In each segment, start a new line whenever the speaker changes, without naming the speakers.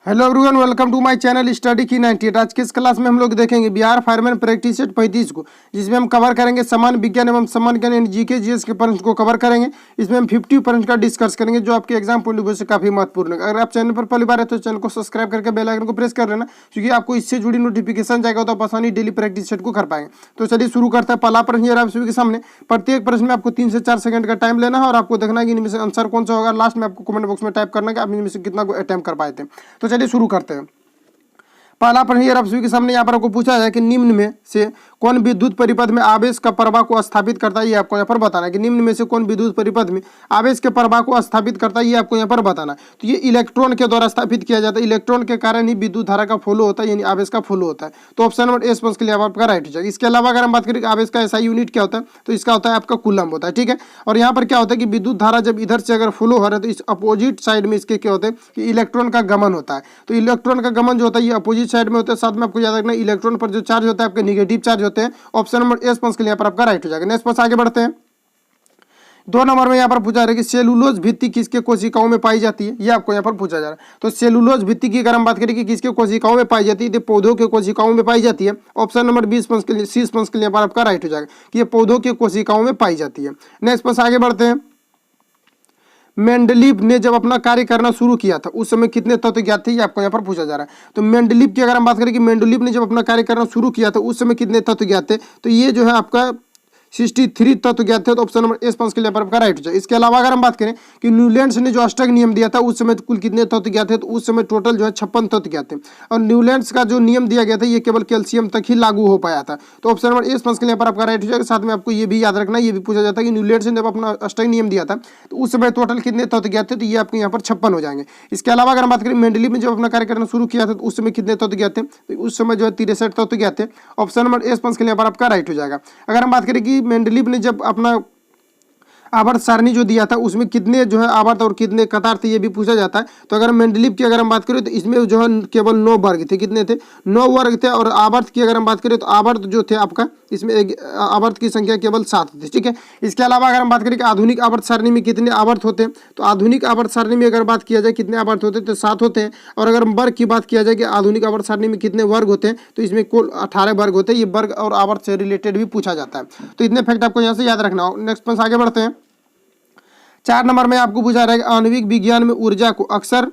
Hello everyone, welcome to my channel study की 98। आज के इस क्लास में हम लोग देखेंगे बिहार फायरमैन प्रैक्टिस सेट 35 को, जिसमें हम कवर करेंगे सामान्य विज्ञान एवं सामान्य ज्ञान जीके जीएस के प्रश्न को कवर करेंगे। इसमें हम 50 प्रश्न का डिस्कस करेंगे जो आपके एग्जाम पॉइंट ऑफ व्यू से काफी महत्वपूर्ण है। अगर आप चैनल पर पहली बार है तो चैनल को सब्सक्राइब करके बेल आइकन को प्रेस कर लेना, क्योंकि आपको इससे जुड़ी नोटिफिकेशन जाएगा तो आप आसानी डेली प्रैक्टिस सेट को कर पाएंगे। तो चलिए शुरू करते हैं। पहला प्रश्न आप सभी के सामने। प्रत्येक प्रश्न में आपको 3 से 4 सेकंड का टाइम लेना है और आपको देखना है कि इनमें से आंसर कौन सा होगा। लास्ट में आपको कमेंट बॉक्स में टाइप करना है कि आप इनमें से कितना अटेम्प्ट कर पाए थे। तो चलिए शुरू करते हैं। पहला प्रश्न आप सभी के सामने यहाँ पर आपको पूछा है कि निम्न में से कौन विद्युत परिपथ में आवेश का प्रवाह को स्थापित करता है। ये आपको यहाँ पर बताना है कि निम्न में से कौन विद्युत परिपथ में आवेश के प्रवाह को स्थापित करता है। ये आपको यहाँ पर बताना है। तो ये इलेक्ट्रॉन के द्वारा स्थापित किया जाता है। इलेक्ट्रॉन के कारण ही विद्युत धारा का फ्लो होता है, यानी आवेश का फ्लो होता है। तो ऑप्शन नंबर ए स्पष्ट के लिए आपका राइट हो जाएगा। इसके अलावा अगर हम बात करें आवेश का ऐसा यूनिट क्या होता है, तो इसका होता है आपका कूलम होता है। ठीक है। और यहाँ पर क्या होता है कि विद्युत धारा जब इधर से अगर फ्लो हो रहा है तो इस अपोजिट साइड में इसके क्या होते हैं कि इलेक्ट्रॉन का गमन होता है। तो इलेक्ट्रॉन का गमन जो होता है ये अपोजिट साइड में होता है। साथ में आपको याद रखना इलेक्ट्रॉन पर जो चार्ज होता है आपके नेगेटिव चार्ज होते हैं। ऑप्शन नंबर ए स्पष्ट के लिए यहाँ पर आपका राइट हो जाएगा। नेक्स्ट प्रश्न आगे बढ़ते हैं। 2 नंबर में यहाँ पर पूछा जा रहा है कि सेलुलोज भित्ति किसके कोशिकाओं में पाई जाती है। ये आपको यहाँ पर पूछा जा रहा है। तो सेलुलोज भित्ति की अगर हम बात करें कि किसके कोशिकाओं में पाई जाती है, तो पौधों के कोशिकाओं में पाई जाती है। ऑप्शन नंबर 20 के लिए सी स्पष्ट के लिए यहाँ पर आपका राइट हो जाएगा कि ये पौधों के कोशिकाओं में पाई जाती है। नेक्स्ट प्रश्न आगे बढ़ते हैं। मेंडलीव ने जब अपना कार्य करना शुरू किया था उस समय कितने तत्व ज्ञात थे। ये आपको यहाँ पर पूछा जा रहा है। तो मेंडलीव की अगर हम बात करें कि मेंडलीव ने जब अपना कार्य करना शुरू किया था उस समय कितने तत्व ज्ञात थे, तो ये जो है आपका 63 तत्व ज्ञात थे। तो ऑप्शन नंबर ए स्पष्ट के लिए आपका राइट हो जाए। इसके अलावा अगर हम बात करें कि न्यूलैंड्स ने जो अष्टक नियम दिया था उस समय कुल कितने तत्व ज्ञात थे, तो उस समय टोटल जो है 56 तत्व ज्ञात थे। और न्यूलैंड्स का जो नियम दिया गया था ये केवल कैल्शियम तक ही लागू हो पाया था। तो ऑप्शन नंबर ए स्पष्ट के लिए आपका राइट हो जाएगा। साथ में आपको ये भी याद रखना, ये भी पूछा जाता है कि न्यूलैंड्स ने जब अपना अष्टक नियम दिया था तो उस समय टोटल कितने तत्व ज्ञात थे, तो ये आपको यहाँ पर 56 हो जाएंगे। इसके अलावा अगर हम बात करें मेंडलीव ने जब अपना कार्य करना शुरू किया था तो उस समय कितने तत्व ज्ञात थे, तो उस समय जो है 63 तत्व ज्ञात थे। ऑप्शन नंबर ए स्पष्ट के लिए आपका राइट हो जाएगा। अगर हम बात करें कि मेंडलीव ने जब अपना आवर्त सारणी जो दिया था उसमें कितने जो है आवर्त और कितने कतार थे ये भी पूछा जाता है। तो अगर मेंडलीव की अगर हम बात करें तो इसमें जो है केवल 9 वर्ग थे। कितने थे? 9 वर्ग थे। और आवर्त की अगर हम बात करें तो आवर्त जो थे आपका इसमें आवर्त की संख्या केवल 7 थी। ठीक है। इसके अलावा अगर हम बात करें कि आधुनिक आवर्त सारणी में कितने आवर्त होते हैं, तो आधुनिक आवर्त सारणी में अगर बात किया जाए कितने आवर्त होते हैं तो 7 होते हैं। और अगर वर्ग की बात किया जाए कि आधुनिक आवर्त सारणी में कितने वर्ग होते हैं, तो इसमें कुल 18 वर्ग होते हैं। ये वर्ग और आवर्त से रिलेटेड भी पूछा जाता है। तो इतने फैक्ट आपको यहाँ से याद रखना हो। नेक्स्ट प्रश्न आगे बढ़ते हैं। 4 नंबर में आपको पूछा रहा है कि आणविक विज्ञान में ऊर्जा को अक्सर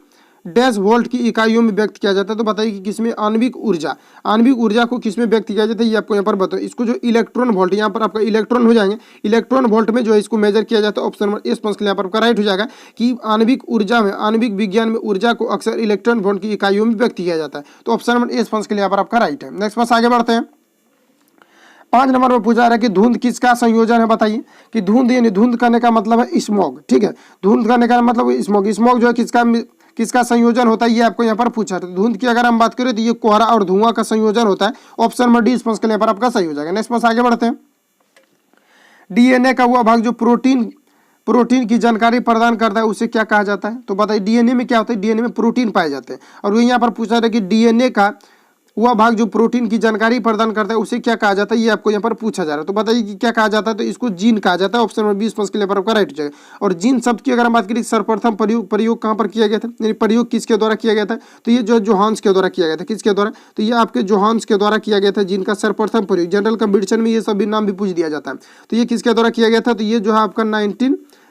डैश वोल्ट की इकाइयों में व्यक्त किया जाता है। तो बताइए कि किसमें आणविक ऊर्जा को किसमें व्यक्त किया जाता है। ये आपको यहाँ पर बताओ। इसको जो इलेक्ट्रॉन वोल्ट, यहाँ पर आपका इलेक्ट्रॉन हो जाएंगे, इलेक्ट्रॉन वोल्ट में जो है इसको मेजर किया जाता है। ऑप्शन नंबर ए स्पष्ट के लिए यहाँ पर आपका राइट हो जाएगा कि आणविक विज्ञान में ऊर्जा को अक्सर इलेक्ट्रॉन वोल्ट की इकाइयों में व्यक्त किया जाता है। तो ऑप्शन नंबर ए स्पष्ट के लिए यहाँ पर आपका राइट है। नेक्स्ट प्रश्न आगे बढ़ते हैं। 5 नंबर में पूछा रहा है कि धुंध किसका संयोजन है। बताइए कि धुंध, यानी धुंध करने का मतलब है स्मॉग। ठीक है। धुंध करने का मतलब स्मॉग जो है किसका संयोजन होता है, ये आपको यहाँ पर पूछा है। धुंध की अगर हम बात करें तो ये कोहरा और धुआं का संयोजन होता है। ऑप्शन नंबर डी स्पष्ट के लिए पर आपका सही हो जाएगा। नेक्स्ट प्रश्न आगे बढ़ते हैं। डीएनए का वो भाग जो प्रोटीन की जानकारी प्रदान करता है उसे क्या कहा जाता है। तो बताइए डीएनए में क्या होता है। डीएनए में प्रोटीन पाए जाते हैं। और वही यहाँ पर पूछा रहा है कि डीएनए का वह भाग जो प्रोटीन की जानकारी प्रदान करता है उसे क्या कहा जाता है। ये आपको यहाँ पर पूछा जा रहा है। तो बताइए कि क्या कहा जाता है। तो इसको जीन कहा जाता है। ऑप्शन नंबर 20 के लिए आपका राइट हो जाएगा। और जीन शब्द की अगर हम बात करें सर्वप्रथम प्रयोग कहाँ पर किया गया था, यानी प्रयोग किसके द्वारा किया गया था, तो ये जो जोहान्स के द्वारा किया गया था। किसके द्वारा, तो ये आपके जोहान्स के द्वारा किया गया था जीन का सर्वप्रथम प्रयोग। जनरल कंपटीशन में ये सभी नाम भी पूछ दिया जाता है। तो ये किसके द्वारा किया गया था, तो ये जो है आपका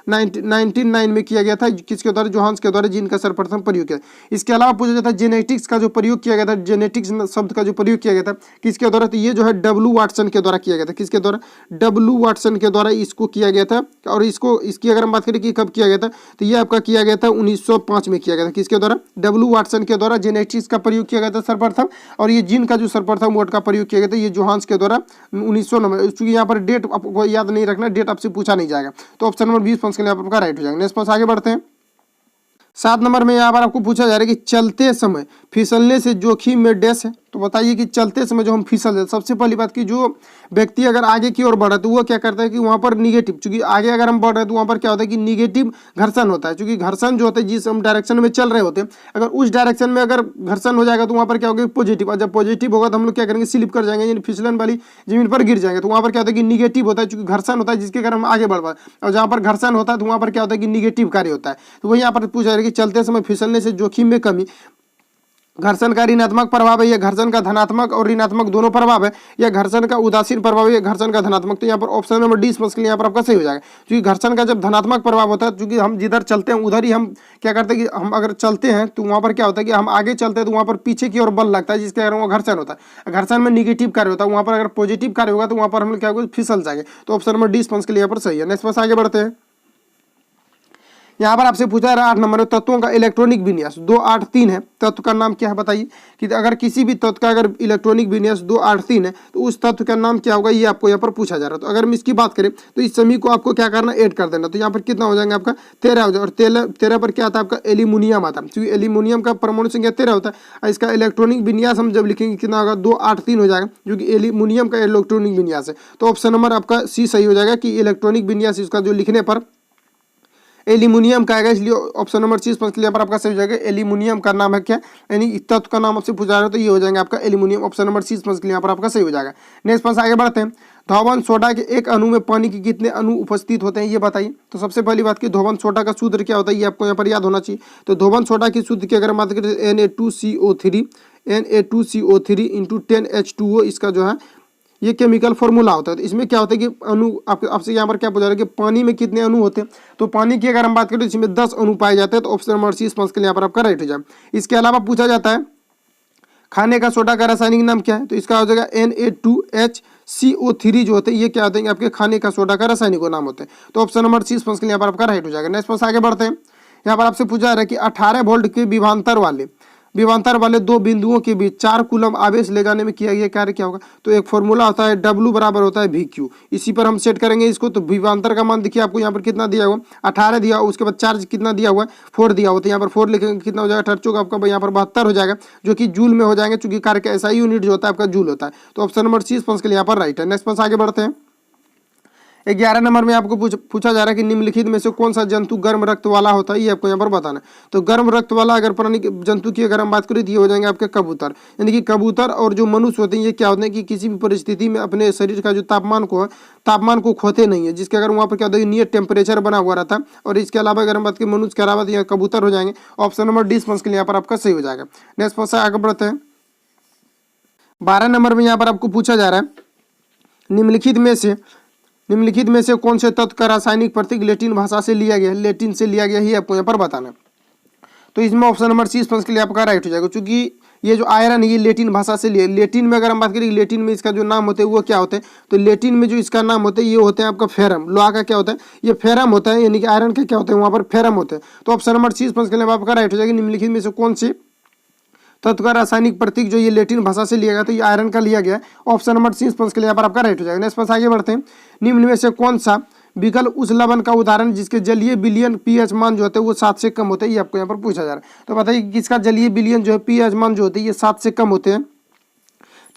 1999 में किया गया था। किसके द्वारा, जोहान्स के द्वारा जीन का सर्वप्रथम प्रयोग किया। इसके अलावा पूछा जाता है जेनेटिक्स का जो प्रयोग किया गया था, जेनेटिक्स शब्द का जो प्रयोग किया गया था किसके द्वारा, तो ये जो है डब्ल्यू वाटसन के द्वारा किया गया था। किसके द्वारा, डब्ल्यू वाटसन के द्वारा इसको किया गया था। और इसकी अगर हम बात करें कि कब किया गया था, तो ये आपका किया गया था 1905 में किया गया था। किसके द्वारा, डब्ल्यू वाटसन के द्वारा जेनेटिक्स का प्रयोग किया गया था सर्वप्रथम। और ये जीन का जो सर्वप्रथम वर्ड का प्रयोग किया गया था ये जोहान्स के द्वारा 1909। चूंकि यहाँ पर डेट आपको याद नहीं रखना, डेट आपसे पूछा नहीं जाएगा। तो ऑप्शन नंबर 20 के लिए आपका राइट हो जाएगा। नेक्स्ट प्रश्न आगे बढ़ते हैं। 7 नंबर में यहाँ पर आपको पूछा जा रहा है कि चलते समय फिसलने से जोखिम में डैश है। तो बताइए कि चलते समय जो हम फिसल जाते, सबसे पहली बात कि जो व्यक्ति अगर आगे की ओर बढ़ा तो वो क्या करता है कि वहाँ पर निगेटिव, चूंकि आगे अगर हम बढ़ रहे हैं तो वहाँ पर क्या होता है कि निगेटिव घर्षण होता है। चूंकि घर्षण जो होता है जिस हम डायरेक्शन में चल रहे होते हैं, अगर उस डायरेक्शन में अगर घर्षण हो जाएगा तो वहाँ पर क्या होगा, पॉजिटिव। और जब पॉजिटिव होगा तो हम लोग क्या करेंगे, स्लिप कर जाएंगे, यानी फिसलन वाली जमीन पर गिर जाएंगे। तो वहाँ पर क्या होता है कि निगेटिव होता है, चूंकि घर्षण होता है जिसके कारण हम आगे बढ़ पाए। और जहाँ पर घर्षण होता है तो वहाँ पर क्या होता है कि निगेटिव कार्य होता है। तो वही यहाँ पर पूछा जा रहा है कि चलते समय फिसलने से जोखिम में कमी घर्षण का ऋणात्मक प्रभाव है, या घर्षण का धनात्मक और ऋणात्मक दोनों प्रभाव है, या घर्षण का उदासीन प्रभाव है, या घर्षण का धनात्मक। तो यहाँ पर ऑप्शन नंबर डी स्पष्ट के लिए यहाँ पर आपका सही हो जाएगा, क्योंकि घर्षण का जब धनात्मक प्रभाव होता है, क्योंकि हम जिधर चलते हैं उधर ही हम क्या करते हैं कि हम अगर चलते हैं तो वहाँ पर क्या होता है कि हम आगे चलते हैं तो वहाँ पर पीछे की ओर बल लगता है, जिसके कारण वो घर्षण होता है। घर्षण में निगेटिव कार्य होता है, वहाँ पर अगर पॉजिटिव कार्य होगा तो वहाँ पर हम लोग क्या होगा, फिसल जाएंगे। तो ऑप्शन नंबर डी स्पष्ट के लिए यहाँ पर सही है। नेक्स्ट पास आगे बढ़ते हैं। यहाँ पर आपसे पूछा जा रहा है 8 नंबर में तत्वों का इलेक्ट्रॉनिक विन्यास 283 है, तत्व का नाम क्या है बताइए। कि अगर किसी भी तत्व का अगर इलेक्ट्रॉनिक विन्यास 283 है तो उस तत्व का नाम क्या होगा, ये आपको यहाँ पर पूछा जा रहा है। तो अगर हम इसकी बात करें तो इस सभी को आपको क्या करना, ऐड कर देना। तो यहाँ पर कितना हो जाएगा आपका 13 हो जाएगा, और 13 पर क्या आता है आपका एल्यूमिनियम आता है, क्योंकि एल्यूमिनियम का परमाणु संख्या 13 होता है। और इसका इलेक्ट्रॉनिक विन्यास हम जब लिखेंगे कितना होगा, 283 हो जाएगा, जो कि एल्यूमिनियम का इलेक्ट्रॉनिक विन्यास है। तो ऑप्शन नंबर आपका सी सही हो जाएगा कि इलेक्ट्रॉनिक विन्यास इसका जो लिखने पर एल्यूमिनियम का आएगा, इसलिए ऑप्शन नंबर 6 पर यहाँ पर आपका सही हो जाएगा। एल्यूमिनियम का नाम है क्या, यानी तत्व का नाम आपसे पूछा जा रहा है तो ये हो जाएगा आपका एल्यूमिनियम। ऑप्शन नंबर 6 पर यहाँ पर आपका सही हो जाएगा। नेक्स्ट पास आगे बढ़ते हैं। धोवन सोडा के एक अणु में पानी के कितने अणु उपस्थित होते हैं ये बताइए। तो सबसे पहली बात की धोवन सोडा का सूत्र क्या होता है, ये आपको यहाँ पर याद होना चाहिए। तो धोवन सोडा की सूत्र की अगर हम बात करें Na2CO3 इंटू 10H2O, इसका जो है ये केमिकल फॉर्मूला होता है। तो इसमें क्या होता है कि अणु आपसे यहाँ पर क्या पूछा रहा है कि पानी में कितने अणु होते हैं। तो पानी की अगर हम बात करें तो इसमें 10 अणु पाए जाते हैं। तो ऑप्शन नंबर सी स्पष्ट के लिए यहाँ पर आपका राइट हो जाए। इसके अलावा पूछा जाता है खाने का सोडा का रासायनिक नाम क्या है। तो इसका हो जाएगा Na2HCO3 जो होते हैं ये क्या होते हैं आपके खाने का सोडा का रासायनिक नाम होते हैं। तो ऑप्शन नंबर सी स्पष्ट के लिए यहाँ पर आपका राइट हो जाएगा। नेक्स्ट पास आगे बढ़ते हैं। यहाँ पर आपसे पूछा जा रहा है कि 18 वोल्ट के विभवांतर वाले दो बिंदुओं के बीच 4 कूलम आवेश ले जाने में किया गया कार्य क्या होगा। तो एक फॉर्मूला होता है W बराबर होता है VQ, इसी पर हम सेट करेंगे इसको। तो विभवांतर का मान देखिए आपको यहाँ पर कितना दिया हुआ, 18 दिया हुआ, उसके बाद चार्ज कितना दिया हुआ है 4 दिया हुआ। तो यहाँ पर 4 लिखेंगे कितना हो जाएगा 18 आपका यहाँ पर 72 हो जाएगा, जो कि जूल में हो जाएंगे, चूंकि कार्य का ऐसा यूनिट जो होता है आपका जूल होता है। तो ऑप्शन नंबर सी के लिए यहाँ पर राइट है। नेक्स्ट पास आगे बढ़ते हैं। 11 नंबर में आपको पूछा जा रहा है कि निम्नलिखित में से कौन सा जंतु गर्म रक्त वाला होता है, ये आपको यहाँ पर बताना है। तो गर्म रक्त वाला अगर प्राणी जंतु की अगर हम बात करें तो ये हो जाएंगे आपके कबूतर। यानी कि कबूतर और जो मनुष्य होते हैं ये क्या होते हैं कि किसी भी परिस्थिति में अपने शरीर का जो तापमान को खोते नहीं है, जिसके अगर वहाँ पर क्या होता है नियत टेम्परेचर बना हुआ रहता है। और इसके अलावा अगर हम बात करें मनुष्य के अलावा तो यहाँ कबूतर हो जाएंगे। ऑप्शन नंबर डी के लिए यहाँ पर आपका सही हो जाएगा। नेक्स्ट पास आगे बढ़ते हैं। 12 नंबर में यहाँ पर आपको पूछा जा रहा है निम्नलिखित में से कौन से तत्व का रासायनिक प्रतीक लैटिन भाषा से लिया गया है, लेटिन से लिया गया है, आपको यहाँ पर बताना है। तो इसमें ऑप्शन नंबर सी के लिए आपका राइट हो जाएगा, क्योंकि ये जो आयरन है ये लेटिन भाषा से लिया। लेटिन में अगर हम बात करें लेटिन में इसका जो नाम होते हैं वो क्या होते हैं, तो लेटिन में जो इसका नाम होता है ये होते हैं आपका फेरम। लोहा का क्या होता है, ये फेरम होता है, यानी कि आयरन का क्या होता है वहाँ पर फेरम होते हैं। तो ऑप्शन नंबर सी के लिए आपका राइट हो जाएगा। निम्नलिखित में से कौन से तत्व का रासायनिक प्रतीक जो ये लैटिन भाषा से लिया गया, तो ये आयरन का लिया गया है। ऑप्शन नंबर सी के लिए यहाँ पर आपका राइट हो जाएगा। नेक्स्ट पास आगे बढ़ते हैं। निम्न में से कौन सा विकल्प उस लवण का उदाहरण जिसके जलीय विलयन pH मान जो होते हैं वो 7 से कम होते हैं, ये आपको यहाँ पर पूछा जा रहा है। तो बताइए किसका जलीय विलयन जो है pH मान जो होते हैं ये 7 से कम होते हैं।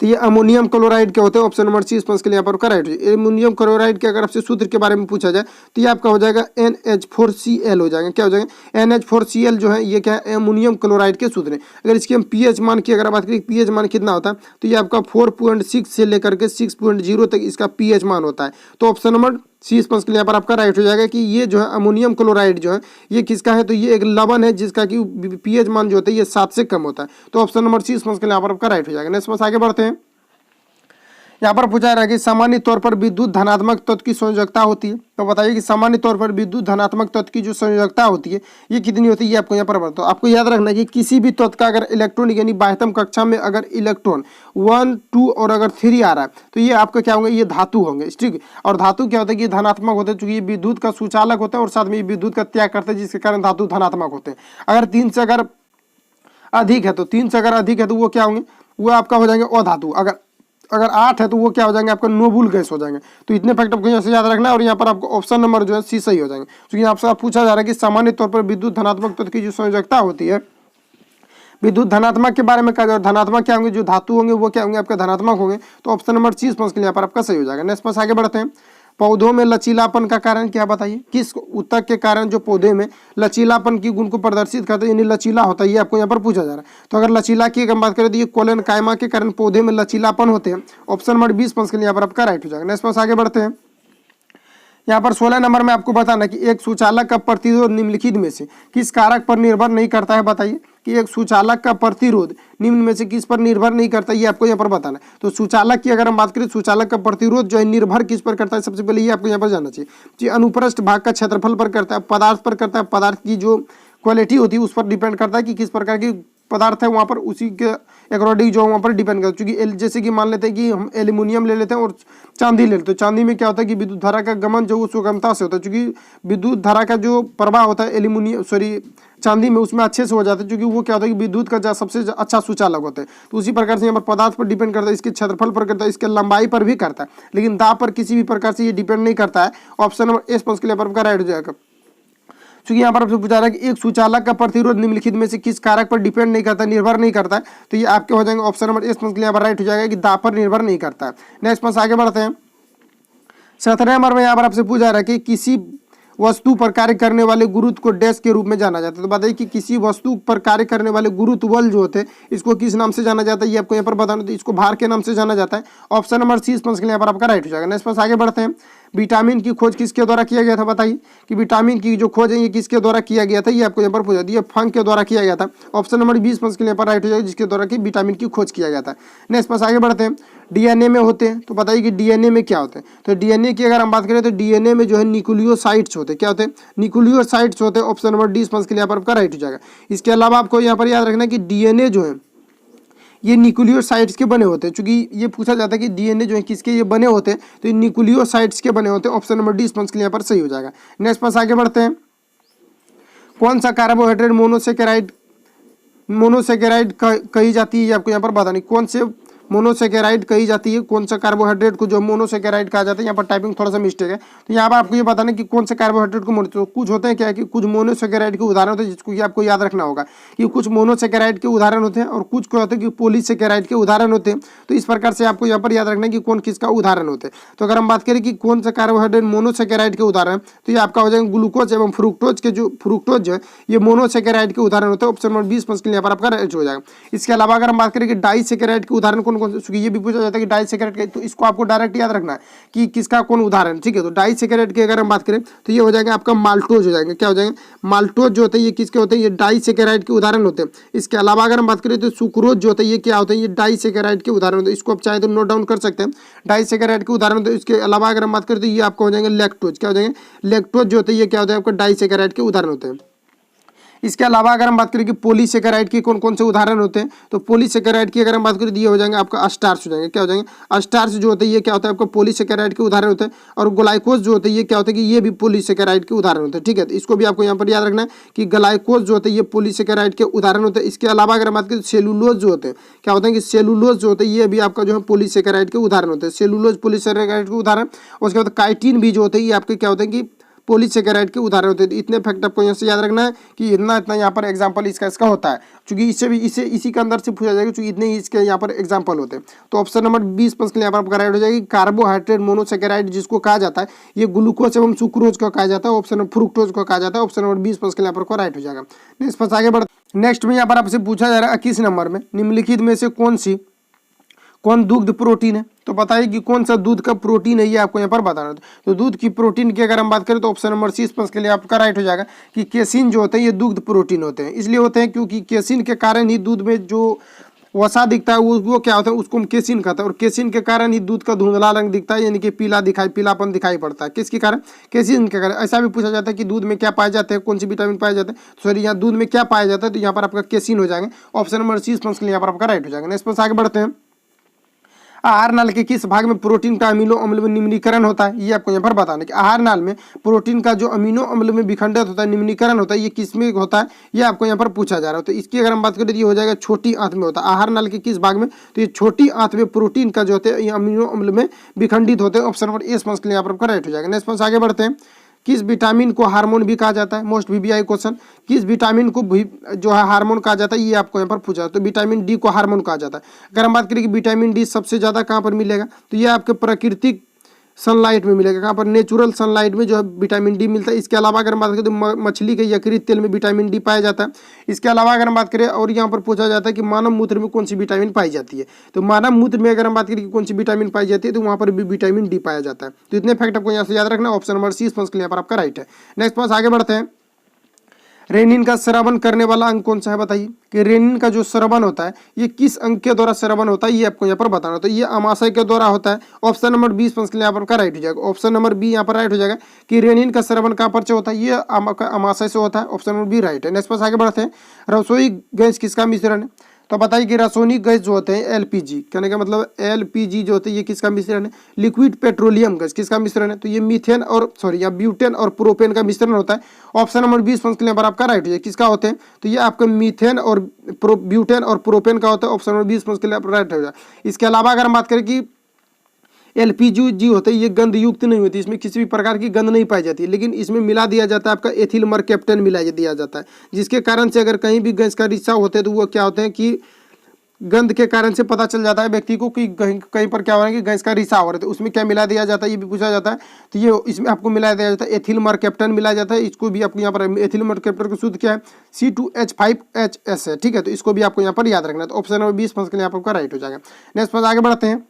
तो ये अमोनियम क्लोराइड के होते हैं। ऑप्शन नंबर सी के लिए यहाँ पर करेक्ट है। अमोनियम क्लोराइड के अगर आपसे सूत्र के बारे में पूछा जाए तो ये आपका हो जाएगा NH4Cl हो जाएगा। क्या हो जाएगा NH4Cl जो है ये क्या है अमोनियम क्लोराइड के सूत्र है। अगर इसके हम pH मान की अगर बात करें pH मान कितना होता है तो ये आपका 4.6 से लेकर के 6.0 तक इसका pH मान होता है। तो ऑप्शन नंबर सी के लिए यहाँ पर आपका राइट हो जाएगा कि ये जो है अमोनियम क्लोराइड जो है ये किसका है, तो ये एक लवण है जिसका कि pH मान जो होता है ये 7 से कम होता है। तो ऑप्शन नंबर सी के लिए यहाँ पर आपका राइट हो जाएगा। नेक्स्ट आगे बढ़ते हैं। यहाँ पर पूछा रहा है कि सामान्य तौर पर विद्युत धनात्मक तत्व की संयोजकता होती है। तो बताइए कि सामान्य तौर पर विद्युत धनात्मक तत्व की जो संयोजकता होती है ये कितनी होती है, ये आपको यहाँ पर बताओ। तो आपको याद रखना है कि किसी भी तत्व का अगर इलेक्ट्रॉन यानी बाह्यतम कक्षा में अगर इलेक्ट्रॉन 1, 2 और अगर 3 आ रहा है तो ये आपका क्या होंगे, ये धातु होंगे, ठीक। और धातु क्या होता है कि धनात्मक होते हैं, चूंकि ये विद्युत का सुचालक होता है और साथ में विद्युत का त्याग करते हैं, जिसके कारण धातु धनात्मक होते हैं। अगर 3 से अगर अधिक है तो वो क्या होंगे, वो आपका हो जाएंगे अधातु। अगर 8 है तो वो क्या हो जाएंगे आपका नोबुल गैस हो जाएंगे। तो इतने फैक्ट आपको यहाँ से याद रखना है। और यहाँ पर आपको ऑप्शन नंबर जो है सी सही हो जाएंगे, क्योंकि आपसे पूछा जा रहा है कि सामान्य तौर पर विद्युत धनात्मक तत्व की जो संयोजकता होती है, विद्युत धनात्मक के बारे में कहा जाए, धनात्मक क्या होंगे, जो धातु होंगे वो क्या होंगे आपके धनात्मक होंगे। तो ऑप्शन नंबर 30 के लिए यहाँ पर आपका सही हो जाएगा। नेक्स्ट पास आगे बढ़ते हैं। पौधों में लचीलापन का कारण क्या बताइए, किस ऊतक के कारण जो पौधे में लचीलापन की गुण को प्रदर्शित करते हैं, यानी लचीला होता है, ये आपको यहाँ पर पूछा जा रहा है। तो अगर लचीला की हम बात करें तो ये कोलन कायमा के कारण पौधे में लचीलापन होते हैं। ऑप्शन नंबर 20 के लिए यहाँ पर आपका राइट हो जाएगा। नेक्स्ट पास आगे बढ़ते हैं। यहाँ पर 16 नंबर में आपको बताना कि एक सुचालक का प्रतिरोध निम्नलिखित में से किस कारक पर निर्भर नहीं करता है, बताइए कि एक सुचालक का प्रतिरोध निम्न में से किस पर निर्भर नहीं करता, ये आपको यहाँ पर बताना है। तो सुचालक की अगर हम बात करें, सुचालक का प्रतिरोध जो है निर्भर किस पर करता है, सबसे पहले ये आपको यहाँ पर जानना चाहिए जी। अनुप्रस्थ भाग का क्षेत्रफल पर करता है, पदार्थ पर करता है, पदार्थ की जो क्वालिटी होती है उस पर डिपेंड करता है कि किस प्रकार की पदार्थ है, वहाँ पर उसी के अकॉर्डिंग जो वहाँ पर डिपेंड करता है। क्योंकि जैसे कि मान लेते हैं कि हम एल्यूमिनियम ले लेते हैं और चांदी ले लेते हैं, तो चांदी में क्या होता है कि विद्युत धारा का गमन जो सुगमता से होता है, क्योंकि विद्युत धारा का जो प्रवाह होता है चांदी में उसमें अच्छे से हो जाता है, क्योंकि वो क्या होता है कि विद्युत का सबसे अच्छा सुचालक होता है। तो उसी प्रकार से यहाँ पर पदार्थ पर डिपेंड करता है, इसके क्षेत्रफल पर करता है, इसके लंबाई पर भी करता है, लेकिन दाब पर किसी भी प्रकार से ये डिपेंड नहीं करता है। ऑप्शन नंबर ए स्पष्ट के लिए आपका राइट हो जाएगा। क्योंकि यहाँ पर आपसे पूछा रहा है कि एक सुचालक का प्रतिरोध निम्नलिखित में से किस कारक पर डिपेंड नहीं करता, निर्भर नहीं करता है, तो ये आपके हो जाएंगे ऑप्शन नंबर ए के लिए यहाँ पर राइट हो जाएगा कि दाब पर निर्भर नहीं करता है। नेक्स्ट पास आगे बढ़ते हैं। 17 नंबर में यहाँ पर आपसे पूछा रहा है कि किसी वस्तु पर कार्य करने वाले गुरुत्व को डैश के रूप में जाना जाता है। तो बताइए कि किसी वस्तु पर कार्य करने वाले गुरुत्व बल जो होते हैं इसको किस नाम से जाना जाता है, ये आपको यहाँ पर बताना। तो इसको भार के नाम से जाना जाता है। ऑप्शन नंबर सी के लिए यहाँ पर आपका राइट हो जाएगा। नेक्स्ट पास आगे बढ़ते हैं। विटामिन की खोज किसके द्वारा किया गया था, बताइए कि विटामिन की जो खोज है ये किसके द्वारा किया गया था, ये आपको यहाँ पर पूछा दिया, फंक के द्वारा किया गया था। ऑप्शन नंबर 20 के लिए यहाँ पर राइट हो जाएगा, जिसके द्वारा कि विटामिन की खोज किया गया था। नेक्स्ट पास आगे बढ़ते हैं। डीएनए में होते हैं, तो बताइए कि डीएनए में क्या होते हैं। तो डीएनए की अगर हम बात करें तो डीएनए में जो है न्यूक्लियोसाइड्स होते हैं, क्या होते हैं, न्यूक्लियोसाइड्स होते हैं। ऑप्शन नंबर 20 के लिए यहाँ पर आपका राइट हो जाएगा। इसके अलावा आपको यहाँ पर याद रखना है कि डीएनए जो है ये न्यूक्लियोसाइड्स के बने होते हैं, क्योंकि ये पूछा जाता है कि डीएनए जो है किसके ये बने होते हैं, तो ये न्यूक्लियोसाइड्स के बने होते हैं। ऑप्शन नंबर 20 के लिए यहाँ पर सही हो जाएगा। नेक्स्ट पास आगे बढ़ते हैं। कौन सा कार्बोहाइड्रेट मोनोसेकेराइड कही जाती है, ये आपको यहाँ पर बतानी। कौन से मोनोसेकेराइड कही जाती है, कौन सा कार्बोहाइड्रेट को जो मोनोसेकेराइड कहा जाता है। यहाँ पर टाइपिंग थोड़ा सा मिस्टेक है, तो यहाँ पर आपको ये बताना कि कौन से कार्बोहाइड्रेट को तो कुछ होते हैं क्या कि कुछ मोनोसेकेराइड के उदाहरण होते हैं, जिसको कि आपको याद रखना होगा कि कुछ मोनोसेकेराइड के उदाहरण होते हैं और कुछ क्या होते हैं कि पॉलीसेकेराइड के उदाहरण होते हैं। तो इस प्रकार से आपको यहाँ पर याद रखना है कि कौन किसका उदाहरण होते हैं। तो अगर हम बात करें कि कौन सा कार्बोहाइड्रेट मोनोसेकेराइड के उदाहरण, तो ये आपका हो जाएगा ग्लूकोज एवं फ्रुक्टोज जो है ये मोनोसेकेराइड के उदाहरण होते हैं। ऑप्शन नंबर 20 के लिए यहाँ पर आपका राइट हो जाएगा। इसके अलावा अगर हम बात करें कि डाइसेकेराइड के उदाहरण कौन कौन से, ये भी पूछा जाता है कि डाइसेकेराइड के, तो इसको आपको डायरेक्ट याद रखना है कि किसका कौन उदाहरण, ठीक है। तो डाइसेकेराइड की अगर हम बात करें तो ये हो जाएगा आपका माल्टोज हो जाएंगे, क्या हो जाएंगे, माल्टोज जो होते हैं ये किसके होते हैं, ये डाइसेकेराइड के उदाहरण होते हैं। इसके अलावा अगर हम बात करें तो सुक्रोज जो होता है ये क्या होता है, ये डाइसेकेराइड के उदाहरण होते हैं। इसको आप चाहे तो नोट डाउन कर सकते हैं, डाइसेकेराइड के उदाहरण। तो इसके अलावा अगर हम बात करें तो ये आपको हो जाएंगे लैक्टोज, क्या हो जाएंगे, लैक्टोज जो होते हैं ये क्या होता है आपका डाइसेकेराइड के उदाहरण होते हैं। इसके अलावा अगर हम बात करें कि पॉलीसेकेराइड के कौन कौन से उदाहरण होते हैं, तो पॉलीसेकेराइड की अगर हम बात करें तो ये हो जाएंगे आपका अस्टार्च हो जाएंगे, क्या हो जाएंगे, अस्टार्च जो होते हैं ये क्या होता है आपका पॉलीसेकेराइड के उदाहरण होते हैं। और ग्लाइकोज जो होते हैं ये क्या होता है कि ये भी पॉलीसेकेराइड के उदाहरण होते हैं, ठीक है। तो इसको भी आपको यहाँ पर याद रखना है कि ग्लाइकोज जो होते हैं ये पॉलीसेकेराइड के उदाहरण होते हैं। इसके अलावा अगर हम बात करें सेलुलोज जो होते हैं, क्या होते हैं कि सेलुलोज जो होते हैं ये भी आपका जो है पॉलीसेकेराइड के उदाहरण होते हैं। सेलुलोज पॉलीसेकेराइड के उदाहरण। उसके बाद काइटिन भी जो होते हैं ये आपके क्या होते हैं कि पॉलीसेकेराइड के उदाहरण होते हैं। इतने फैक्ट आपको यहाँ से याद रखना है कि इतना यहाँ पर एग्जांपल इसका होता है, क्योंकि इसी के अंदर से पूछा जाएगा, क्योंकि इतने इसके यहाँ पर एग्जांपल होते हैं। तो ऑप्शन नंबर 20 के लिए यहाँ पर आपका राइट हो जाएगी। कार्बोहाइड्रेट मोनोसेकेराइड जिसको कहा जाता है ये ग्लूकोज एवं सुक्रोज को कहा जाता है। ऑप्शन नंबर फ्रुक्टोज को कहा जाता है। ऑप्शन नंबर 20 के लिए यहाँ पर राइट हो जाएगा। नेक्स्ट पर आगे बढ़ नेक्स्ट में यहाँ पर आपसे पूछा जा रहा है 21 नंबर में निम्नलिखित में से कौन दुग्ध प्रोटीन है। तो बताइए कि कौन सा दूध का प्रोटीन है, ये आपको यहाँ पर बताना है। तो दूध की प्रोटीन की अगर हम बात करें तो ऑप्शन नंबर 30 के लिए आपका राइट हो जाएगा कि केसिन जो होते हैं ये दुग्ध प्रोटीन होते हैं। इसलिए होते हैं क्योंकि केसिन के कारण ही दूध में जो वसा दिखता है वो क्या होता है, उसको हम केसिन कहते हैं। और केसिन के कारण ही दूध का धुंधला रंग दिखता है, यानी कि पीलापन दिखाई पड़ता है। किसके कारण, केसिन के कारण। ऐसा भी पूछा जाता है कि दूध में क्या पाए जाते हैं, कौन सी विटामिन पाए जाते हैं। सॉरी, यहाँ दूध में क्या पाया जाता है, तो यहाँ पर आपका केसिन हो जाएगा। ऑप्शन नंबर 30 के लिए यहाँ पर आपका राइट हो जाएगा। नेक्स्ट पर आगे बढ़ते हैं। आहार नाल के किस भाग में प्रोटीन का अमीनो अम्ल में निम्नीकरण होता है, ये आपको यहाँ पर बताना है कि आहार नाल में प्रोटीन का जो अमीनो अम्ल में विखंडित होता है, निम्नीकरण होता है, ये किस में होता है, ये आपको यहाँ पर पूछा जा रहा है। तो इसकी अगर हम बात करें तो ये हो जाएगा छोटी आंत में होता है। आहार नाल के किस भाग में, तो ये छोटी आंत में प्रोटीन का जो होते हैं ये अमीनो अम्ल में विखंडित होते हैं। ऑप्शन नंबर ए के लिए यहाँ पर आपका राइट हो जाएगा। नेक्स्ट आगे बढ़ते हैं। किस विटामिन को हार्मोन भी कहा जाता है, मोस्ट वीवीआई क्वेश्चन। किस विटामिन को भी जो है हार्मोन कहा जाता है, ये आपको यहाँ पर पूछा है। तो विटामिन डी को हार्मोन कहा जाता है। अगर हम बात करें कि विटामिन डी सबसे ज़्यादा कहाँ पर मिलेगा, तो ये आपके प्राकृतिक सनलाइट में मिलेगा। कहाँ पर, नेचुरल सनलाइट में जो है विटामिन डी मिलता है। इसके अलावा अगर हम बात करें तो मछली के यकृत तेल में विटामिन डी पाया जाता है। इसके अलावा अगर हम बात करें और यहाँ पर पूछा जाता है कि मानव मूत्र में कौन सी विटामिन पाई जाती है, तो मानव मूत्र में अगर हम बात करें कि कौन सी विटामिन पाई जाती है, तो वहाँ पर भी विटामिन डी पाया जाता है। तो इतने फैक्ट आपको यहाँ से याद रखना। ऑप्शन नंबर 30 यहाँ पर आपका राइट है। नेक्स्ट पास आगे बढ़ते हैं। रेनिन का श्रवण करने वाला अंग कौन सा है बताइए, कि रेनिन का जो श्रवण होता है ये किस अंग के द्वारा श्रवण होता है, ये आपको यहाँ पर बताना। तो ये अमाशय के द्वारा होता है। ऑप्शन नंबर 20 के लिए यहाँ पर का राइट हो जाएगा। ऑप्शन नंबर बी यहाँ पर राइट हो जाएगा कि रेनिन का श्रवण कहाँ पर से होता है, ये अमाशय से होता है। ऑप्शन नंबर बी राइट है। नेक्स्ट पास आगे बढ़ते हैं। रसोई गैस किसका मिश्रण है, तो बताइए कि रासायनिक गैस जो होते हैं एलपीजी, कहने का मतलब एलपीजी जो होते हैं ये किसका मिश्रण है, लिक्विड पेट्रोलियम गैस किसका मिश्रण है, तो ये मीथेन और या ब्यूटेन और प्रोपेन का मिश्रण होता है। ऑप्शन नंबर 20 के लिए आपका राइट हो जाए। किसका होते हैं, तो ये आपका मीथेन और ब्यूटेन और प्रोपेन का होता है। ऑप्शन नंबर 20 के लिए आप राइट हो जाए। इसके अलावा अगर हम बात करें कि एलपीजी जी होते हैं ये गंध युक्त नहीं होती, इसमें किसी भी प्रकार की गंध नहीं पाई जाती है, लेकिन इसमें मिला दिया जाता है आपका एथिल मरकैप्टन मिला दिया जाता है, जिसके कारण से अगर कहीं भी गैस का रिसाव होते हैं तो वो क्या होते हैं कि गंध के कारण से पता चल जाता है व्यक्ति को कि कहीं पर क्या हो रहा है कि गैस का रिसाव हो रहा है। तो उसमें क्या मिला दिया जाता है ये भी पूछा जाता है। तो ये इसमें आपको मिला दिया जाता है एथिल मरकैप्टन मिला जाता है। इसको भी आपको यहाँ पर एथिल मरकैप्टन का शुद्ध क्या है, C2H5HS है। ठीक है, तो इसको भी आपको यहाँ पर याद रखना है। तो ऑप्शन नंबर 20 के लिए आपका राइट हो जाएगा। नेक्स्ट पर आगे बढ़ते हैं।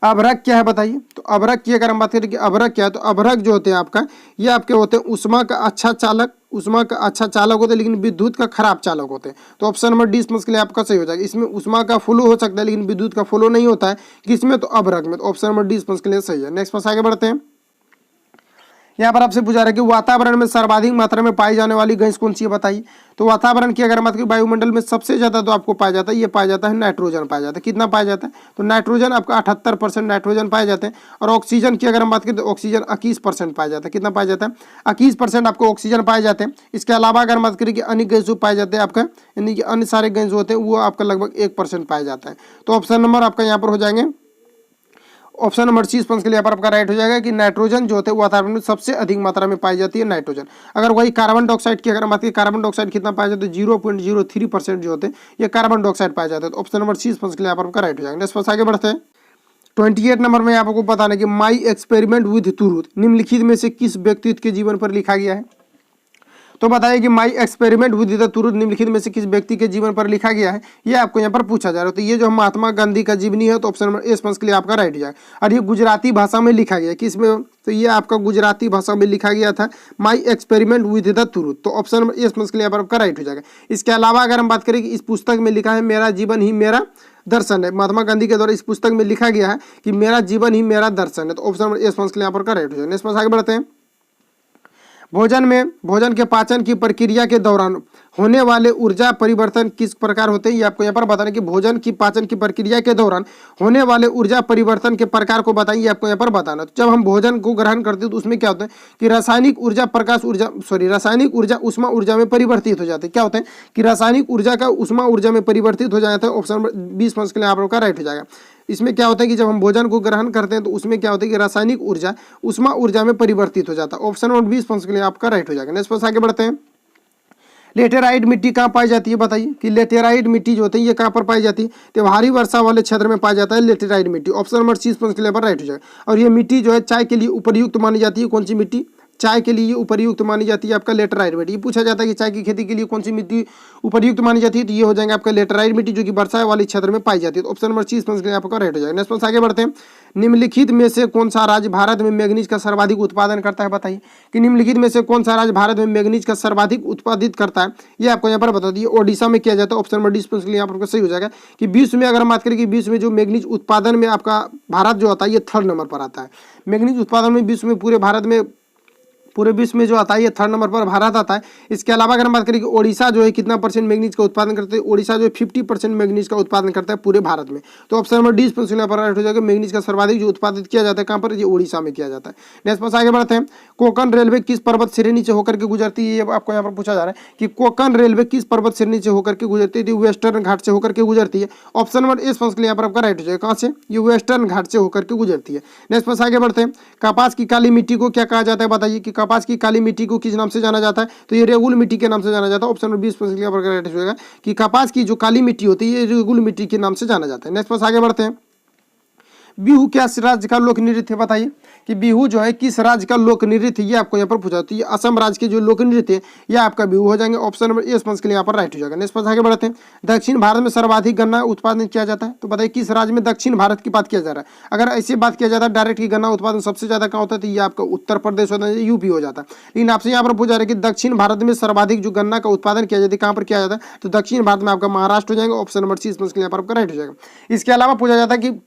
अभ्रक क्या है बताइए, तो अभ्रक की अगर हम बात करें कि अभ्रक क्या है, तो अभ्रक जो होते हैं आपका ये आपके होते हैं उष्मा का अच्छा चालक, उष्मा का अच्छा चालक होता है लेकिन विद्युत का खराब चालक होते हैं। तो ऑप्शन नंबर 20 के लिए आपका सही हो जाएगा। इसमें उष्मा का फ्लो हो सकता है लेकिन विद्युत का फ्लो नहीं होता है, किसमें, तो अभ्रक में। तो ऑप्शन नंबर 20 के लिए सही है। नेक्स्ट पास आगे बढ़ते हैं। यहाँ पर आपसे पूछा रहा है कि वातावरण में सर्वाधिक मात्रा में पाई जाने वाली गैस कौन सी है बताइए। तो वातावरण की अगर बात करें वायुमंडल में सबसे ज्यादा तो आपको पाया जाता है, ये पाया जाता है नाइट्रोजन पाया जाता है। कितना पाया जाता है, तो नाइट्रोजन आपका 78% नाइट्रोजन पाए जाते हैं। और ऑक्सीजन की अगर हम बात करें तो ऑक्सीजन 21% पाया जाता है। कितना पाया जाता है, 21% आपको ऑक्सीजन पाए जाते हैं। इसके अलावा अगर हम बात करें कि अन्य गैस जो पाए जाते हैं आपका, यानी कि अन्य सारे गैस जो होते हैं वो आपका लगभग 1% पाया जाता है। तो ऑप्शन नंबर आपका यहाँ पर हो जाएंगे ऑप्शन नंबर 30 के लिए पर आपका राइट हो जाएगा कि नाइट्रोजन जो होते हैं वातावरण में सबसे अधिक मात्रा में पाई जाती है नाइट्रोजन। अगर वही कार्बन डाइऑक्साइड की अगर हम बात करें, कार्बन डाइऑक्साइड कितना पाया जाता है, 0.03% जो होते हैं ये कार्बन डाइऑक्साइड पाया जाता है। तो ऑप्शन नंबर 30 के लिए आपका राइट हो जाएगा। नेक्स्ट आगे बढ़ते हैं। 28 नंबर में आपको बताना कि माई एक्सपेरिमेंट विद तुरुत निम्नलिखित में से किस व्यक्तित्व के जीवन पर लिखा गया है। तो बताइए कि माई एक्सपेरिमेंट विद द तुरुत निम्नलिखित में से किस व्यक्ति के जीवन पर लिखा गया है, ये आपको यहाँ पर पूछा जा रहा है। तो ये जो महात्मा गांधी का जीवनी है, तो ऑप्शन नंबर ए के लिए आपका राइट हो जाएगा। और ये गुजराती भाषा में लिखा गया किसमें, तो ये आपका गुजराती भाषा में लिखा गया था, माई एक्सपेरिमेंट विद द तुरुत। तो ऑप्शन नंबर ए के लिए आपका राइट हो जाएगा। इसके अलावा अगर हम बात करें कि इस पुस्तक में लिखा है मेरा जीवन ही मेरा दर्शन है, महात्मा गांधी के द्वारा इस पुस्तक में लिखा गया है कि मेरा जीवन ही मेरा दर्शन है। तो ऑप्शन नंबर ए के लिए यहाँ पर राइट हो जाएगा। नेक्स्ट आगे बढ़ते हैं। भोजन के पाचन की प्रक्रिया के दौरान होने वाले ऊर्जा परिवर्तन किस प्रकार होते हैं, ये आपको यहाँ पर बताना कि भोजन की पाचन की प्रक्रिया के दौरान होने वाले ऊर्जा परिवर्तन के प्रकार को बताइए, आपको यहाँ पर बताना। तो जब हम भोजन को ग्रहण करते हैं तो उसमें क्या होता है कि रासायनिक ऊर्जा उष्मा ऊर्जा में परिवर्तित हो जाती है। क्या होता है कि रासायनिक ऊर्जा का उष्मा ऊर्जा में परिवर्तित हो जाता है। ऑप्शन नंबर 20 के लिए आपका राइट हो जाएगा। इसमें क्या होता है कि जब हम भोजन को ग्रहण करते हैं तो उसमें क्या होता है कि रासायनिक ऊर्जा उष्मा ऊर्जा में परिवर्तित हो जाता है। ऑप्शन नंबर 20 के लिए आपका राइट हो जाएगा। नेक्स्ट पर आगे बढ़ते हैं। लेटेराइट मिट्टी कहाँ पाई जाती है बताइए, कि लेटेराइट मिट्टी जो होती है ये कहाँ पर पाई जाती है, तो भारी वर्षा वाले क्षेत्र में पाया जाता है लेटेराइट मिट्टी। ऑप्शन नंबर 30 के लिए राइट हो जाएगा। और ये मिट्टी जो है चाय के लिए उपयुक्त मानी जाती है। कौन सी मिट्टी, चाय के लिए उपयुक्त मानी जाती है आपका लेटेराइट मिट्टी। ये पूछा जाता है कि चाय की खेती के लिए कौन सी मिट्टी उपयुक्त मानी जाती है, तो ये हो जाएगा आपका लेटेराइट मिट्टी जो कि वर्षा वाले क्षेत्र में पाई जाती है। तो ऑप्शन नंबर 30 के लिए आपका राइट हो जाएगा। नेक्स्ट आगे बढ़ते हैं। निम्नलिखित में से कौन सा राज्य भारत में मैग्नीज का सर्वाधिक उत्पादन करता है बताइए, कि निम्नलिखित में से कौन सा राज्य भारत में मैग्नीज का सर्वाधिक उत्पादित करता है, ये आपको यहाँ पर बता दिए ओडिशा में किया जाता है। ऑप्शन नंबर 20 के लिए यहाँ पर सही हो जाएगा कि विश्व में अगर हम बात करें कि विश्व में जो मैग्नीज उत्पादन में आपका भारत जो आता है ये 3rd नंबर पर आता है। मैग्नीज उत्पादन में विश्व में पूरे विश्व में जो आता है ये 3rd नंबर पर भारत आता है। इसके अलावा अगर हम बात करें कि ओडिशा जो है कितना % मैग्नीज का उत्पादन करते हैं, ओडिशा जो है 50% मैग्नीज का उत्पादन करता है पूरे भारत में। तो ऑप्शन नंबर 20 पर राइट हो जाएगा। मैग्नीज का सर्वाधिक जो उत्पादित किया जाता है कहाँ पर, ये ओडिशा में किया जाता है। नेक्स्ट पर आगे बढ़ते हैं। कोंकण रेलवे किस पर्वत श्रेणी से होकर के गुजरती है, ये आपको यहाँ पर पूछा जा रहा है कि कोंकण रेलवे किस पर्वत श्रेणी से होकर के गुजरती है, वेस्टर्न घाट से होकर के गुजरती है। ऑप्शन नंबर ए के लिए यहाँ पर आपका राइट हो जाएगा। कहाँ से, ये वेस्टर्न घाट से होकर के गुजरती है। नेक्स्ट पर आगे बढ़ते हैं। कपास की काली मिट्टी को क्या कहा जाता है बताइए, कि कपास की काली मिट्टी को किस नाम से जाना जाता है, तो ये रेगुल मिट्टी के नाम से जाना जाता है। ऑप्शन नंबर 20 राइट हो जाएगा कि कपास की जो काली मिट्टी होती है ये रेगुल मिट्टी के नाम से जाना जाता है। नेक्स्ट पर आगे बढ़ते हैं। बिहू क्या राज्य का लोक नृत्य है? बताइए कि बिहू जो है किस राज्य का लोक नृत्य, ये आपको यहाँ पर पूछा। तो ये असम राज्य के जो लोक नृत्य है ये आपका बिहू हो जाएंगे। ऑप्शन नंबर ए स्पंज के लिए यहाँ पर राइट हो जाएगा। नेक्स्ट पर आगे बढ़ते हैं। दक्षिण भारत में सर्वाधिक गन्ना उत्पादन किया जाता है, तो बताइए किस राज्य में दक्षिण भारत की बात किया जा रहा है। अगर ऐसी बात किया जाता है डायरेक्ट की गन्ना उत्पादन सबसे ज्यादा कहाँ होता है, तो ये आपका उत्तर प्रदेश होता है, यूपी हो जाता है। लेकिन आपसे यहाँ पर पूछा रहा है कि दक्षिण भारत में सर्वाधिक जो गन्ना का उत्पादन किया जाता है कहाँ पर किया जाता है, तो दक्षिण भारत में आपका महाराष्ट्र हो जाएगा। ऑप्शन नंबर सी स्पंज के लिए यहाँ पर आपका राइट हो जाएगा। इसके अलावा पूछा जाता है कि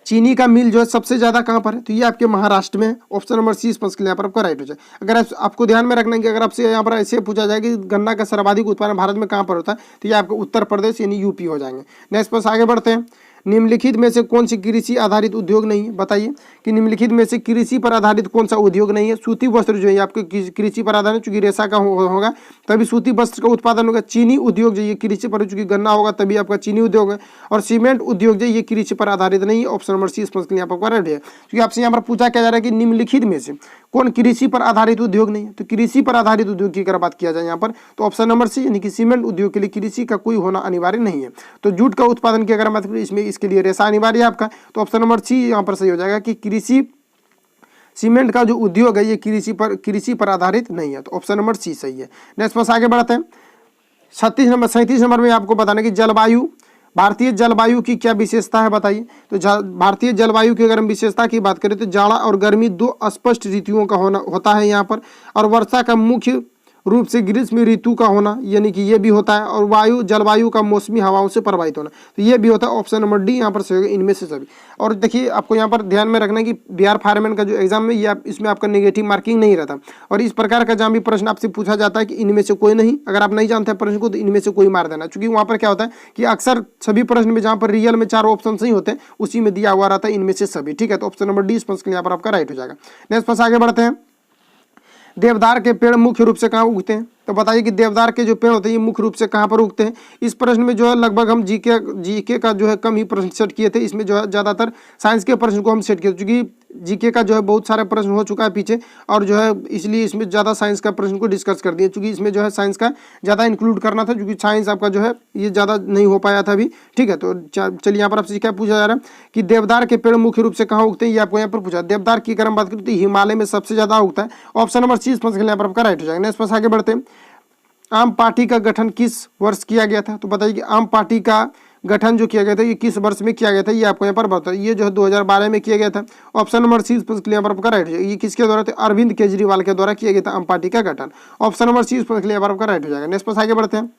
चीनी का मिल जो है सबसे ज्यादा कहाँ पर है, तो ये आपके महाराष्ट्र में। ऑप्शन नंबर सी स्पंज के लिए यहाँ पर आपका राइट हो जाए। अगर आपको ध्यान में रखना है कि अगर आपसे यहाँ पर ऐसे पूछा जाए कि गन्ना का सर्वाधिक उत्पादन भारत में कहाँ पर होता है, तो ये आपका उत्तर प्रदेश यानी यूपी हो जाएंगे। नेक्स्ट पर आगे बढ़ते हैं। निम्नलिखित में से कौन सी कृषि आधारित उद्योग नहीं है? बताइए कि निम्नलिखित में से कृषि पर आधारित कौन सा उद्योग नहीं है। सूती वस्त्र जो है आपके कृषि पर आधारित, चूंकि रेशा का होगा तभी सूती वस्त्र का उत्पादन होगा। चीनी उद्योग जो ये कृषि पर, चूंकि गन्ना होगा तभी आपका चीनी उद्योग है। और सीमेंट उद्योग जो ये कृषि पर आधारित नहीं है। ऑप्शन नंबर सी स्पष्ट यहाँ पर राइट है। क्योंकि आपसे यहाँ पर पूछा क्या जा रहा है कि निम्नलिखित में से कौन कृषि पर आधारित उद्योग नहीं है, तो कृषि पर आधारित उद्योग की अगर बात किया जाए यहाँ पर, तो ऑप्शन नंबर सी यानी कि सीमेंट उद्योग के लिए कृषि का कोई होना अनिवार्य नहीं है। तो जूट का उत्पादन की अगर बात करें इसमें इसके लिए रेशा अनिवार्य है आपका, तो ऑप्शन नंबर सी यहाँ पर सही हो जाएगा कि कृषि सीमेंट का जो उद्योग है ये कृषि पर आधारित नहीं है। तो ऑप्शन नंबर सी सही है। नेक्स्ट बस आगे बढ़ते हैं। 37 नंबर में आपको बताना कि जलवायु, भारतीय जलवायु की क्या विशेषता है? बताइए। तो भारतीय जलवायु की अगर हम विशेषता की बात करें तो जाड़ा और गर्मी दो स्पष्ट ऋतुओं का होता है यहाँ पर, और वर्षा का मुख्य रूप से ग्रीष्म ऋतु का होना यानी कि ये भी होता है, और जलवायु का मौसमी हवाओं से प्रभावित होना, तो ये भी होता है। ऑप्शन नंबर डी यहाँ पर सही होगा इनमें से सभी। और देखिए आपको यहाँ पर ध्यान में रखना है कि बिहार फायरमैन का जो एग्जाम में ये इसमें आपका नेगेटिव मार्किंग नहीं रहता, और इस प्रकार का जहाँ भी प्रश्न आपसे पूछा जाता है कि इनमें से कोई नहीं, अगर आप नहीं जानते प्रश्न को तो इनमें से कोई मार देना, क्योंकि वहाँ पर क्या होता है कि अक्सर सभी प्रश्न में जहाँ पर रियल में 4 ऑप्शन नहीं होते उसी में दिया हुआ रहता है इनमें से सभी। ठीक है, तो ऑप्शन नंबर डी स्पष्ट यहाँ पर आपका राइट हो जाएगा। नेक्स्ट पास आगे बढ़ते हैं। देवदार के पेड़ मुख्य रूप से कहाँ उगते हैं? तो बताइए कि देवदार के जो पेड़ होते हैं ये मुख्य रूप से कहाँ पर उगते हैं। इस प्रश्न में जो है लगभग हम जीके का जो है कम ही प्रश्न सेट किए थे, इसमें जो है ज्यादातर साइंस के प्रश्न को हम सेट किए, क्योंकि जीके का जो है बहुत सारे प्रश्न हो चुका है पीछे, और जो है इसलिए इसमें ज्यादा साइंस का प्रश्न को डिस्कस कर दिए, क्योंकि इसमें जो है साइंस का ज्यादा इंक्लूड करना था, क्योंकि साइंस आपका जो है ये ज्यादा नहीं हो पाया था अभी। ठीक है, तो चलिए यहाँ पर आपसे क्या पूछा जा रहा है कि देवदार के पेड़ मुख्य रूप से कहाँ उगते हैं, ये आपको यहाँ पर पूछा। देवदार की अगर हम बात करें तो हिमालय में सबसे ज्यादा उगता है। ऑप्शन नंबर सी स्पष्ट यहाँ पर आपका राइट हो जाएगा। नेक्स्ट पास आगे बढ़ते हैं। आम पार्टी का गठन किस वर्ष किया गया था? तो बताइए कि आम पार्टी का गठन जो किया गया था ये किस वर्ष में किया गया था, ये आपको यहाँ पर बताओ। ये जो है 2012 में किया गया था। ऑप्शन नंबर सी यहाँ पर आपका राइट हो जाएगा। ये किसके द्वारा थे? अरविंद केजरीवाल के द्वारा किया गया था आम पार्टी का गठन। ऑप्शन नंबर सी यहाँ पर आपका राइट हो जाएगा। नेक्स्ट पास आगे बढ़ते हैं।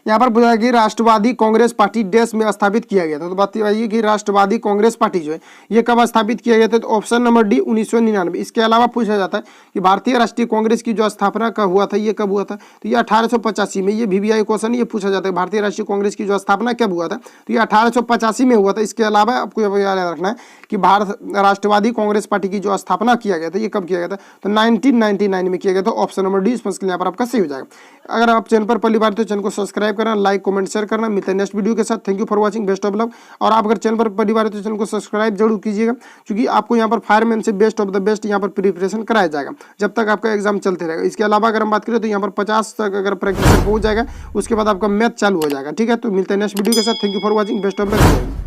यहाँ पर पूछा कि राष्ट्रवादी कांग्रेस पार्टी देश में स्थापित किया गया था, तो बताइए कि राष्ट्रवादी कांग्रेस पार्टी जो है ये कब स्थापित किया गया था? तो ऑप्शन नंबर डी 1999। इसके अलावा पूछा जाता है कि भारतीय राष्ट्रीय कांग्रेस की जो स्थापना का हुआ था ये कब हुआ था? तो ये 1885 में। ये VVI क्वेश्चन ये पूछा जाता है भारतीय राष्ट्रीय कांग्रेस की जो स्थापना कब हुआ था, तो ये 1885 में हुआ था। इसके अलावा आपको याद रखना है कि भारत राष्ट्रवादी कांग्रेस पार्टी की जो स्थापना किया गया था ये कब किया गया था? तो 1999 में किया गया था। ऑप्शन नंबर डी स्पष्ट यहाँ पर आपका सही हो जाएगा। अगर आप चैनल पर पहली बार तो चैनल को सब्सक्राइब करना, लाइक कमेंट शेयर करना। मिलते हैं नेक्स्ट वीडियो के साथ। Thank you for watching, best of luck. और आप अगर चैनल पर पहली बार तो चैनल को सब्सक्राइब जरूर कीजिएगा, क्योंकि आपको यहाँ पर फायरमैन से बेस्ट ऑफ द बेस्ट यहाँ पर प्रिपरेशन कराया जाएगा जब तक आपका एग्जाम चलते रहेगा। इसके अलावा अगर हम बात करें तो यहाँ पर 50 तक अगर प्रैक्टिस पहुंच जाएगा उसके बाद आपका मैथ चालू हो जाएगा। ठीक है, तो मिलते हैं नेक्स्ट वीडियो के साथ। Thank you for watching, best of luck.